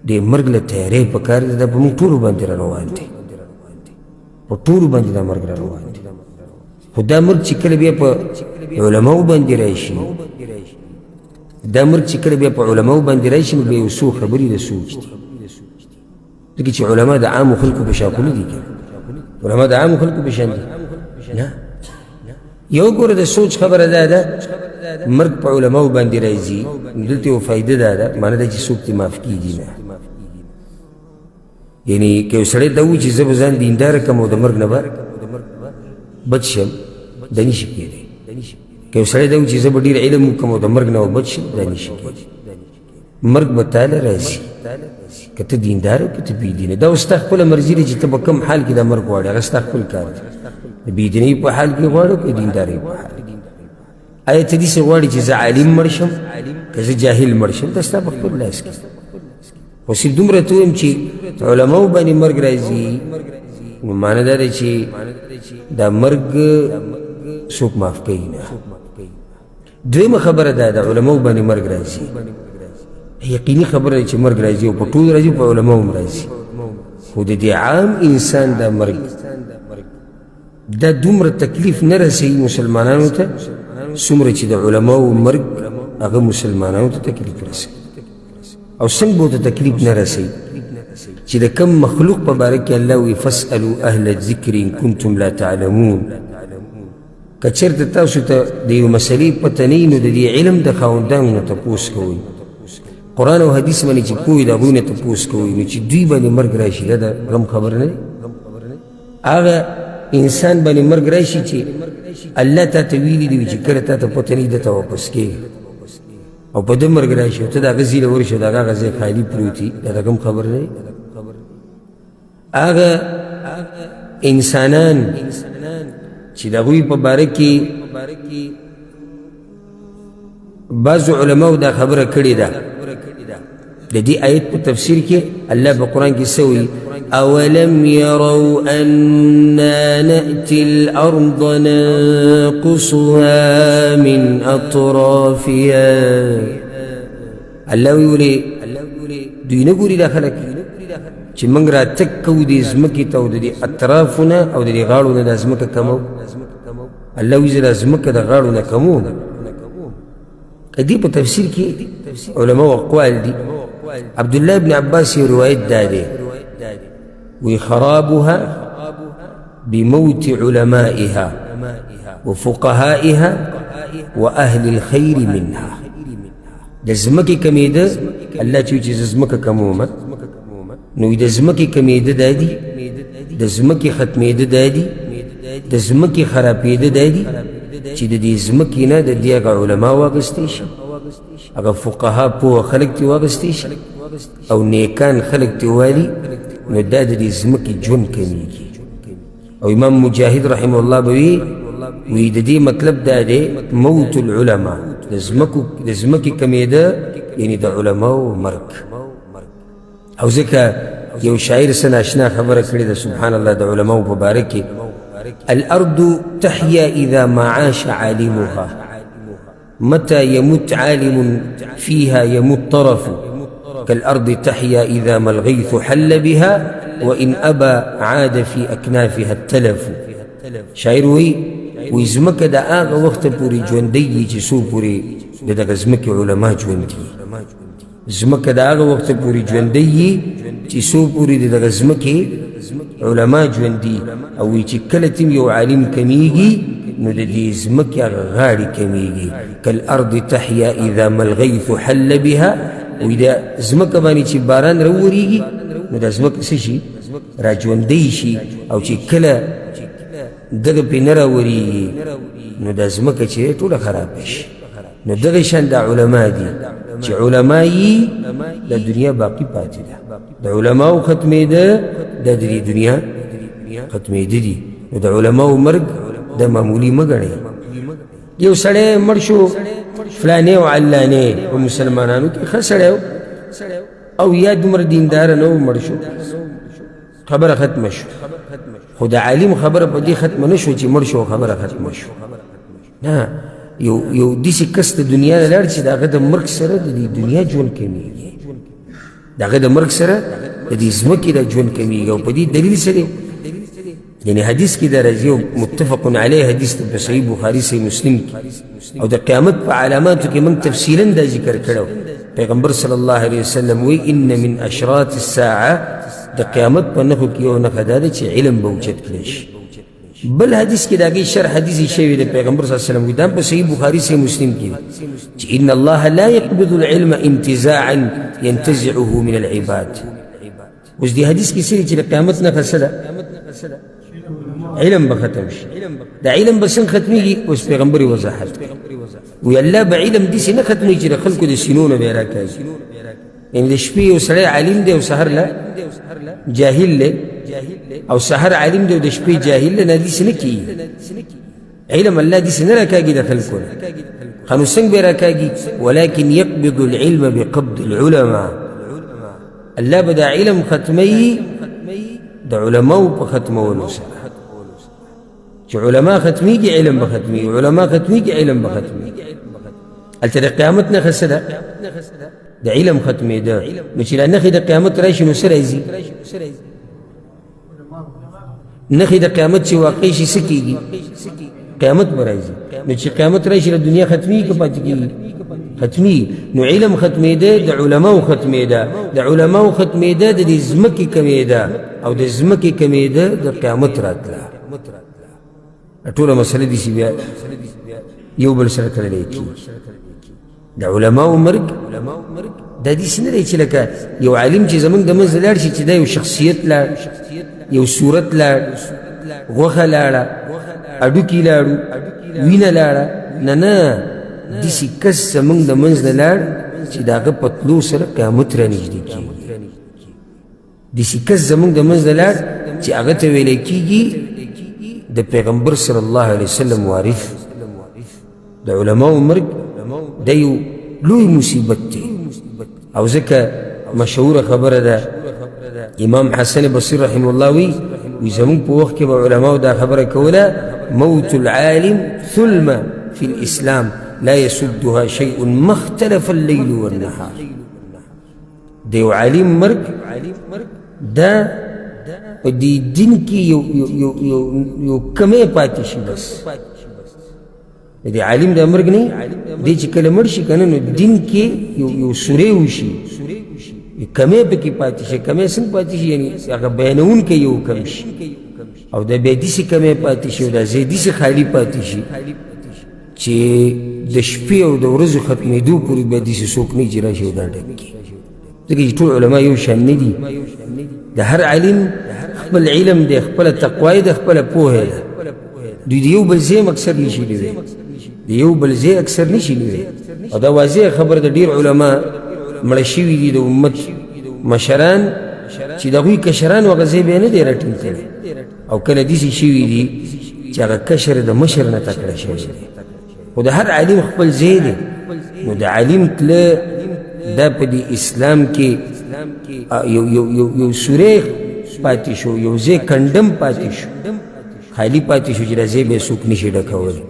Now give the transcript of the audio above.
د مرګ له تیارې پکار دی دا په موږ ټولو باندې را روان دی په ټولو باندې دا مرګ را روان دی خو دا مرګ چې کله بیا په علماو باندې راشي دا مرګ چې کله بیا په علماو باندې راشي نو بیا یو څو خبرې د سوچ دي ځکه چې علما د عامو خلکو په شان خو نه دي علما د عامو خلکو په شان دي نه یو ګوره د سوچ خبره دا ده مرګ په علماو باندې راځي دلته یو فایده دا ده معنی دا چې څوک دې معاف کېږي نه یعنی که یو سړی دا وایي چې زه به ځان دینداره کړم او د مرګ نه به بچ شم دا نشي کېدی که یو سړی دا وایي چې زه به ډېر علم وکړم او د مرګ نه به بچ شم دا نشي کېدی مرګ به تاله راځي که ته دیندار او که ته بېدینه دا اوس ستا خپله مرضي ده چې ته په کوم حال کې دا مرګ غواړې هغه ستا خپل کار دی د بېدینۍ په حال کې غواړو که دیندارۍ په حال کې آیا ته داسې غواړې چې زه عالم مړ شم که زه جاهل مړ شم دا ستا په خپل لاس کې خو صرف دومره ته ویم چې علماو باندې مرګ راځي نو معنی دا دی چې دا مرګ څوک معاف کوي نه دویمه خبره دا د علماو باندې مرګ راځي یقیني خبره ده چې مرګ راځي او په ټولو راځي په علماو هم راځي خو د دې عام انسان دا مرګ دا دومره تکلیف نه رسوي مسلمانانو ته څومره چې د علماو مرګ هغه مسلمانانو ته تکلیف رسوي او څنګه به ورته تکلیف نه رسوي چې د کم مخلوق په باره کې الله وایي فاسألوا اهل الذکر ان کنتم لا تعلمون که چېرته تاسو ته د یو مسلې پته نه وي نو د دې علم د خاوندانو نه تپوس کوئ قرآن او حدیث باندې چې پوه د هغوی نه تپوس کوئ نو چې دوی باندې مرګ راشي دا د غم خبر نه دی هغه انسان باندې مرګ راشي چې الله تا ته ویلي دي چې کله تا ته پته نه وي ده ته واپس کېږي او په ده مرګ راشي او ته د هغه ځای له ورشې او د هغه ځای خالي پروت وي دا د غم خبر نه دی هغه انسانان چې د هغوی په باره کې بعضو علماو دا خبره کړې ده د دې آیت په تفسیر کې الله په قرآن کې څه وایي اولم يروا أنا نأتي الأرض ننقصها من أطرافها الله ویلي دوی نه ګوري دا خلک چې موږ راتګ کوو دې ځمکې ته او د دې اطرافونه او د دې غاړو نه دا ځمکه کمو الله وایي زه دا ځمکه د غاړو نه کموم دې په تفسیر کې علماء اقوال دي عبدالله بن عباس یو روایت دا دی وخرابها بموت علمائها وفقهائها وأهل الخير منها د ځمکې کمېده الله چې چې ځمکه کمومه نو د ځمکې کمېده دا دي د ځمکې ختمېده دا دي د ځمکې خرابېده دا دي چې د دې ځمکې نه د دې هغه علما واغستی شي هغه فقها پوه خلک ترې واغستی شي او نیکان خلک ترې والي نو دا د دې ځمکې ژوند کمیږي او امام مجاهد رحمه الله به وی د دې مطلب دا دی موت العلماء د ځمکې کمېده یعنی د علماو مرګ او ځکه یو شاعر څه ناشنا خبره کړې ده سبحان الله د علماو په باره کې الأرض تحيا إذا ما عاش عالمها متى يمت عالم فيها يمت طرف كالأرض تحيا إذا ما الغيث حل بها وإن أبى عاد في أكنافها التلف شاعر وی ځمکه د هغه وخته پورې ژوندی چې څو پورې د دغه ځمکې علما ژوندي ځمکه د هغه وخته پورې ژوندی چې څو پورې د دغه ځمکې علما ژوندي او وی چې کله تم یو عالم کمیږي نو د دې ځمکې هغه غاړې کمیږي کالارض تحیا اذا ما الغیث حل بها وی دا ځمکه باندې چې باران راورېږي نو دا ځمکه څه شي را ژوندی شي او چې کله دغه پرې نه راورېږي نو دا ځمکه چې ټوله خرابه شي نو دغه شان دا علما دي چې علما یي د دنیا باقي پاتې ده د علماو ختمېده د دې دنیا ختمېده دي نو د علماو مرګ د معمولي مه ګڼئ یو سړی مړ شو فلانې او علانې په مسلمانانو کې ښه سړی او یا دومره دینداره نه و مړ شو خبره ختمه شو خو د عالم خبره په دې ختمه نه شو چې مړ شو خبره ختمه شو نه یو داسې کس د دنیا نه لاړ چې د هغه د مرګ سره د دې دنیا ژوند کمیږي د هغه د مرګ سره د دې ځمکې د ژوند کمیږي او په دې دلیل څه دی یعنی حدیث کې دا راځي او متفق علیه حدیث په صحیح بخاري صحیح مسلم کې او د قیامت په علاماتو کې موږ تفصیلا دا ذکر کړو پیغمبر صلی الله علیه وسلم وی ان من اشراط الساعه د قیامت په نښو کې یو نښه دا ده چې علم به اوچت کړی شي بل حدیث کې د هغې شرح حدیث شوی د پیغمبر صلی الله علیه وسلم دا په صحیح بخاري صحیح مسلم کې چې ان الله لا يقبض العلم انتزاعا ينتزعه من العباد اوس دې حدیث کې څه چې د قیامت نښه څه ده علم به ختم شي دا علم به څنګه ختمیږي اوس پیغمبر وضاحت وی الله به علم داسې نه ختمیږي چې د خلکو د سینو نه به یې راکاږي یعنې د شپې یو سړی عالم دی او سحر له جاهل دی او سحر عالم دی او د شپې جاهل دی نه داسې نه کېږي علم الله داسې نه راکاږي د خلکو نه ښه نو څنګه به یې راکاږي ولكن يقبض العلم بقبض العلماء الله به دا علم ختموي د علماو په ختمولو سره چې علما ختمیږي علم به ختمیږي علما ختمیږي علم به ختمیږي هلته د قیامت نښه څه ده د علم ختمېده نو چې دا نښې د قیامت راشي نو څه راځي نښې د قیامت چې واقع شي څه کېږي قیامت به راځي نو چې قیامت راشي د دنیا ختمیږي که پاتې کېږي ختمیږي نو علم ختمېده د علماو ختمېده د علماو ختمېده د دې ځمکې کمېده او د ځمکې کمېده د قیامت راتله ټوله مسله دي چې بیا یو بل سره تړلی کېږي د علماو مرګ دا داسې نه دی چې لکه یو عالم چې زموږ د منځه لاړ شي چې دا یو شخصیت لاړ یو صورت لاړ غوښه لاړه هډوکي لاړو وینه لاړه نه نه داسې کس زموږ د منځ نه لاړ چې د هغه په تلو سره قیامت رانږدې کېږي داسې کس زموږ د منځ نه لاړ چې هغه ته ویلی کېږي د پیغمبر صلی الله علیه وسلم وارث د علماو مرګ دا یو لوی مصیبت دی او ځکه مشهوره خبره ده امام حسن بصیر رحمه الله وی زموږ په وخت کې به علماو دا خبره کوله موت العالم ثلمه في الاسلام لا يسدها شيء ما اختلف الليل والنهار د یو عالم مرګ دا په دې دین کې یو کمی پاتې شي بس د دې عالم د مرګ نه دی چې کله مړ شي که نه نو دین کې یو سوری وشي کمی پکې پاتې شي کمی څنګه پاتې شي یعنې هغه بیانونکی یو کم شي او دا بیا داسې کمی پاتې شي او دا ځای داسې خالي پاتې شي چې د شپې او د ورځو ختمېدو پورې بیا داسې څوک نه چې راشي او دا ډک کړي ځکه چې ټول علما یو شان نه دي د هر عالم خپل علم دی خپله تقوا یې ده خپله پوهه ده دوی د یو بل ځای هم اکثر نشي لیدی د یو بل ځای اکثر نشي لیدی او دا واضح خبره د ډېر علما مړه شوي دي د امت مشران چې د هغوی کشران هغه ځای بیا نه دی راټینګ کړی او کله داسې شوي دي چې هغه کشر د مشر نه تکړه شوی دی خو د هر عالم خپل ځای دی نو د عالم تله دا په دې اسلام کې یو سوری پاتې شو یو ځای کنډم پاتې شو خالی پاتې شو چې دا ځای به یې څوک نشي ډکولی